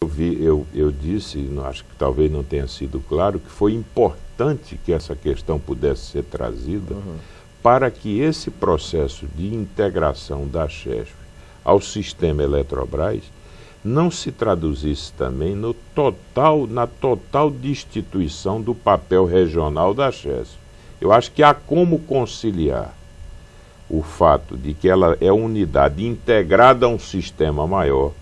Eu disse, acho que talvez não tenha sido claro, que foi importante que essa questão pudesse ser trazida para que esse processo de integração da Chesf ao sistema Eletrobras não se traduzisse também na total destituição do papel regional da Chesf. Eu acho que há como conciliar o fato de que ela é unidade integrada a um sistema maior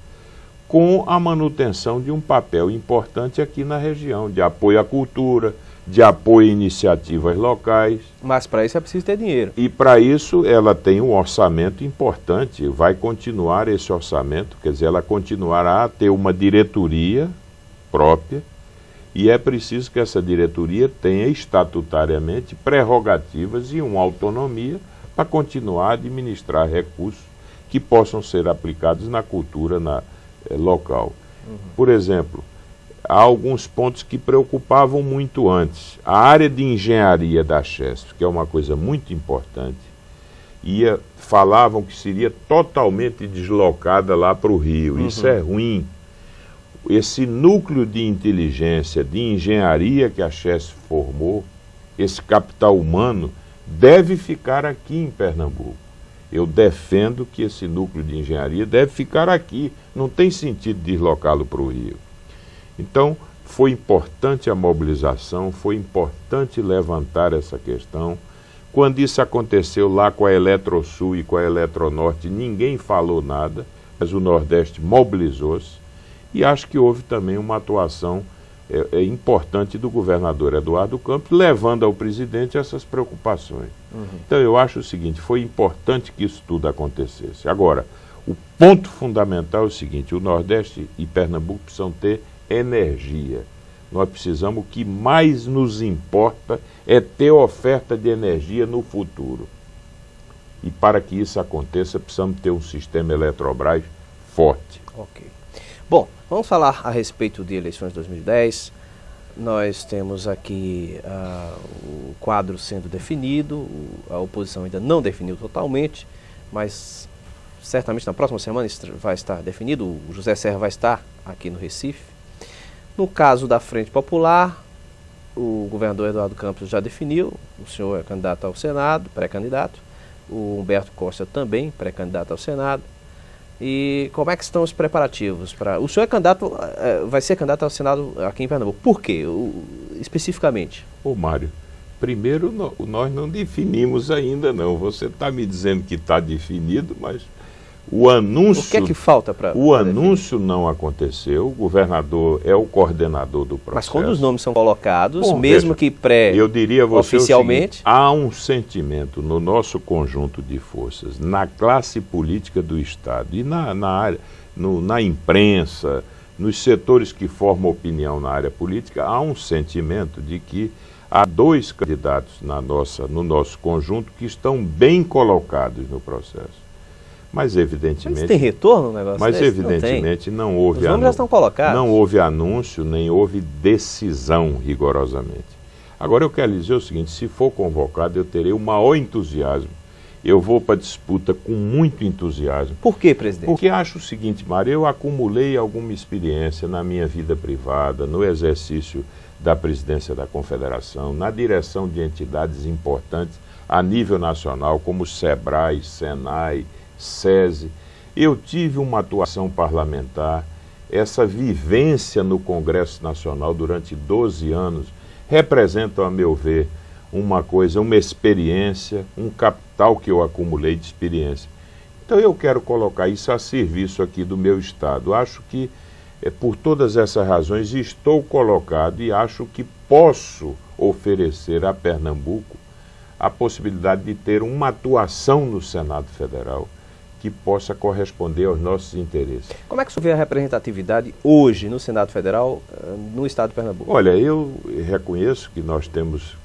com a manutenção de um papel importante aqui na região, de apoio à cultura, de apoio a iniciativas locais. Mas para isso é preciso ter dinheiro. E para isso ela tem um orçamento importante, vai continuar esse orçamento, quer dizer, ela continuará a ter uma diretoria própria, e é preciso que essa diretoria tenha estatutariamente prerrogativas e uma autonomia para continuar a administrar recursos que possam ser aplicados na cultura local. Por exemplo, há alguns pontos que preocupavam muito antes. A área de engenharia da Chesf, que é uma coisa muito importante, falavam que seria totalmente deslocada lá para o Rio. Isso é ruim. Esse núcleo de inteligência, de engenharia que a Chesf formou, esse capital humano, deve ficar aqui em Pernambuco. Eu defendo que esse núcleo de engenharia deve ficar aqui. Não tem sentido deslocá-lo para o Rio. Então, foi importante a mobilização, foi importante levantar essa questão. Quando isso aconteceu lá com a Eletrosul e com a Eletronorte, ninguém falou nada, mas o Nordeste mobilizou-se. E acho que houve também uma atuação importante do governador Eduardo Campos, levando ao presidente essas preocupações. Então eu acho o seguinte, foi importante que isso tudo acontecesse. Agora, o ponto fundamental é o seguinte, o Nordeste e Pernambuco precisam ter energia. Nós precisamos, o que mais nos importa é ter oferta de energia no futuro. E para que isso aconteça, precisamos ter um sistema Eletrobras forte. Ok. Bom, vamos falar a respeito de eleições de 2010. Nós temos aqui o quadro sendo definido, a oposição ainda não definiu totalmente, mas certamente na próxima semana isso vai estar definido. O José Serra vai estar aqui no Recife. No caso da Frente Popular, o governador Eduardo Campos já definiu, o senhor é candidato ao Senado, pré-candidato, o Humberto Costa também, pré-candidato ao Senado. E como é que estão os preparativos para... O senhor é candidato, vai ser candidato ao Senado aqui em Pernambuco. Por quê, especificamente? Ô Mário, primeiro nós não definimos ainda não. Você está me dizendo que está definido, mas o anúncio... O que é que falta para... O anúncio não aconteceu, o governador é o coordenador do processo. Mas quando os nomes são colocados, mesmo que pré-oficialmente... Eu diria a você o seguinte, há um sentimento no nosso conjunto de forças, na classe política do Estado e na imprensa, nos setores que formam opinião na área política, há um sentimento de que há dois candidatos no nosso conjunto que estão bem colocados no processo. Mas evidentemente... Mas tem retorno o negócio Mas desse? evidentemente não houve... Os nomes já estão colocados. Não houve anúncio, nem houve decisão rigorosamente. Agora eu quero dizer o seguinte, se for convocado eu terei o maior entusiasmo. Eu vou para a disputa com muito entusiasmo. Por quê, presidente? Porque acho o seguinte, Mário, eu acumulei alguma experiência na minha vida privada, no exercício da presidência da Confederação, na direção de entidades importantes a nível nacional, como SEBRAE, SENAI, SESI. Eu tive uma atuação parlamentar, essa vivência no Congresso Nacional durante 12 anos representa, a meu ver, uma experiência, um capital que eu acumulei de experiência. Então eu quero colocar isso a serviço aqui do meu Estado. Acho que, por todas essas razões, estou colocado e acho que posso oferecer a Pernambuco a possibilidade de ter uma atuação no Senado Federal que possa corresponder aos nossos interesses. Como é que o senhor vê a representatividade hoje no Senado Federal, no Estado de Pernambuco? Olha, eu reconheço que nós temos,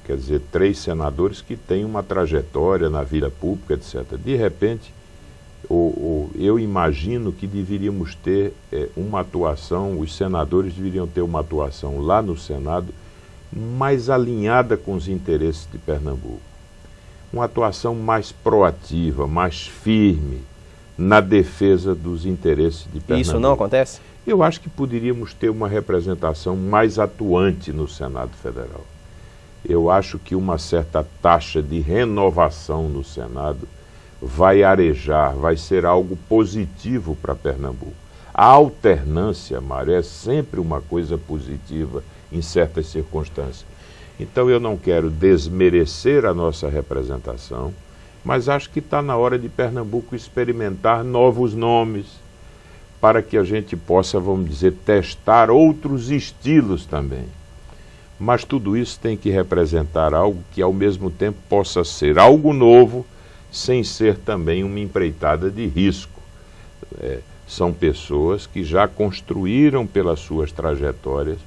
3 senadores que têm uma trajetória na vida pública, etc. De repente, eu imagino que deveríamos ter uma atuação, os senadores deveriam ter uma atuação lá no Senado mais alinhada com os interesses de Pernambuco. Uma atuação mais proativa, mais firme, na defesa dos interesses de Pernambuco. E isso não acontece? Eu acho que poderíamos ter uma representação mais atuante no Senado Federal. Eu acho que uma certa taxa de renovação no Senado vai arejar, vai ser algo positivo para Pernambuco. A alternância, Mário, é sempre uma coisa positiva em certas circunstâncias. Então eu não quero desmerecer a nossa representação, mas acho que está na hora de Pernambuco experimentar novos nomes, para que a gente possa, vamos dizer, testar outros estilos também. Mas tudo isso tem que representar algo que ao mesmo tempo possa ser algo novo, sem ser também uma empreitada de risco. São pessoas que já construíram pelas suas trajetórias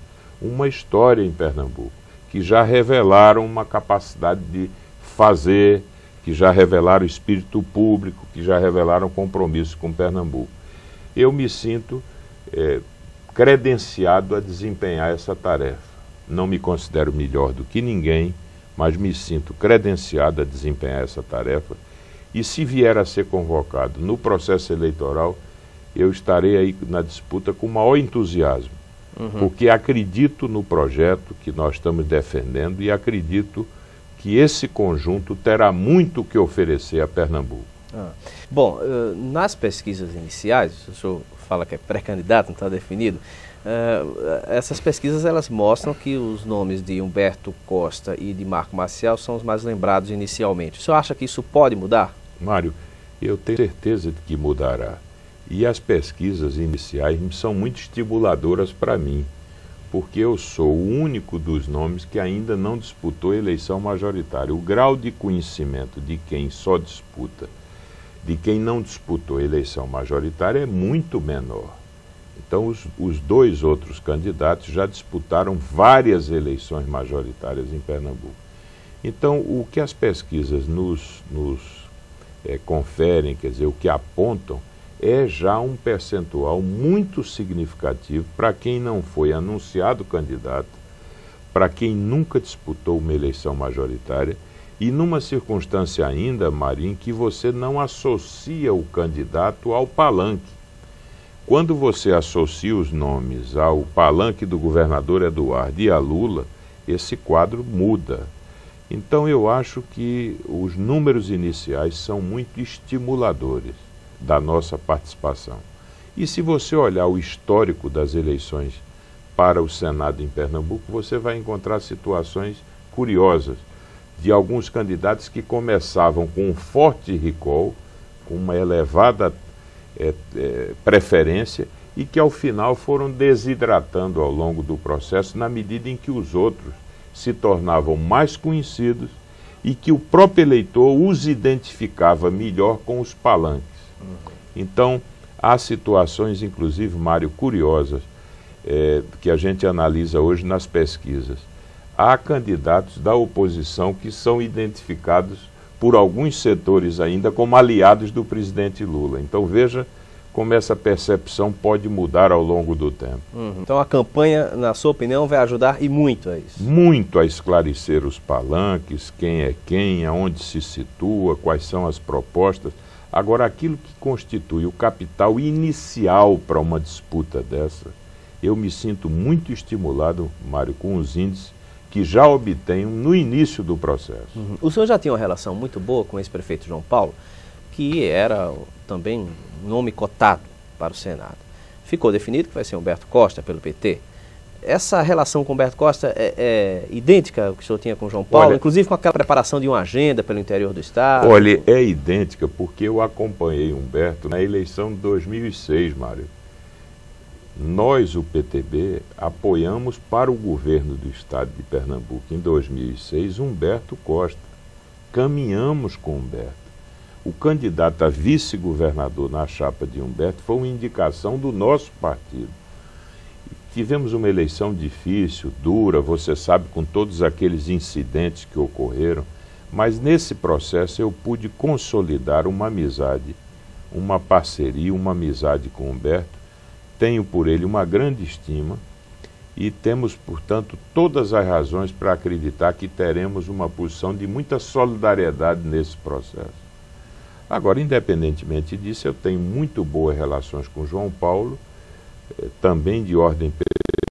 uma história em Pernambuco, que já revelaram uma capacidade de fazer, que já revelaram espírito público, que já revelaram compromisso com Pernambuco. Eu me sinto credenciado a desempenhar essa tarefa. Não me considero melhor do que ninguém, mas me sinto credenciado a desempenhar essa tarefa. E se vier a ser convocado no processo eleitoral, eu estarei aí na disputa com o maior entusiasmo, porque acredito no projeto que nós estamos defendendo e acredito que esse conjunto terá muito o que oferecer a Pernambuco. Bom, nas pesquisas iniciais, o senhor fala que é pré-candidato, não está definido, essas pesquisas elas mostram que os nomes de Humberto Costa e de Marco Maciel são os mais lembrados inicialmente. O senhor acha que isso pode mudar? Mário, eu tenho certeza de que mudará. E as pesquisas iniciais são muito estimuladoras para mim, porque eu sou o único dos nomes que ainda não disputou eleição majoritária. O grau de conhecimento de quem só disputa, de quem não disputou eleição majoritária é muito menor. Então os dois outros candidatos já disputaram várias eleições majoritárias em Pernambuco. Então o que as pesquisas nos conferem, quer dizer, o que apontam, é já um percentual muito significativo para quem não foi anunciado candidato, para quem nunca disputou uma eleição majoritária, e numa circunstância ainda, Marinho, que você não associa o candidato ao palanque. Quando você associa os nomes ao palanque do governador Eduardo e a Lula, esse quadro muda. Então eu acho que os números iniciais são muito estimuladores da nossa participação. E se você olhar o histórico das eleições para o Senado em Pernambuco, você vai encontrar situações curiosas de alguns candidatos que começavam com um forte recall, com uma elevada preferência, e que ao final foram desidratando ao longo do processo, na medida em que os outros se tornavam mais conhecidos e que o próprio eleitor os identificava melhor com os palanques. Então, há situações, inclusive, Mário, curiosas, que a gente analisa hoje nas pesquisas. Há candidatos da oposição que são identificados por alguns setores ainda como aliados do presidente Lula. Então, veja como essa percepção pode mudar ao longo do tempo. Então, a campanha, na sua opinião, vai ajudar e muito a isso? Muito a esclarecer os palanques, quem é quem, aonde se situa, quais são as propostas. Agora, aquilo que constitui o capital inicial para uma disputa dessa, eu me sinto muito estimulado, Mário, com os índices que já obtenho no início do processo. O senhor já tinha uma relação muito boa com esse prefeito João Paulo, que era também um nome cotado para o Senado. Ficou definido que vai ser Humberto Costa pelo PT. Essa relação com Humberto Costa é idêntica ao que o senhor tinha com o João Paulo, inclusive com aquela preparação de uma agenda pelo interior do Estado? Olha, é idêntica porque eu acompanhei Humberto na eleição de 2006, Mário. Nós, o PTB, apoiamos para o governo do Estado de Pernambuco, em 2006, Humberto Costa. Caminhamos com Humberto. O candidato a vice-governador na chapa de Humberto foi uma indicação do nosso partido. Tivemos uma eleição difícil, dura, você sabe, com todos aqueles incidentes que ocorreram, mas nesse processo eu pude consolidar uma amizade, uma parceria, uma amizade com Humberto. Tenho por ele uma grande estima e temos, portanto, todas as razões para acreditar que teremos uma posição de muita solidariedade nesse processo. Agora, independentemente disso, eu tenho muito boas relações com João Paulo, também de ordem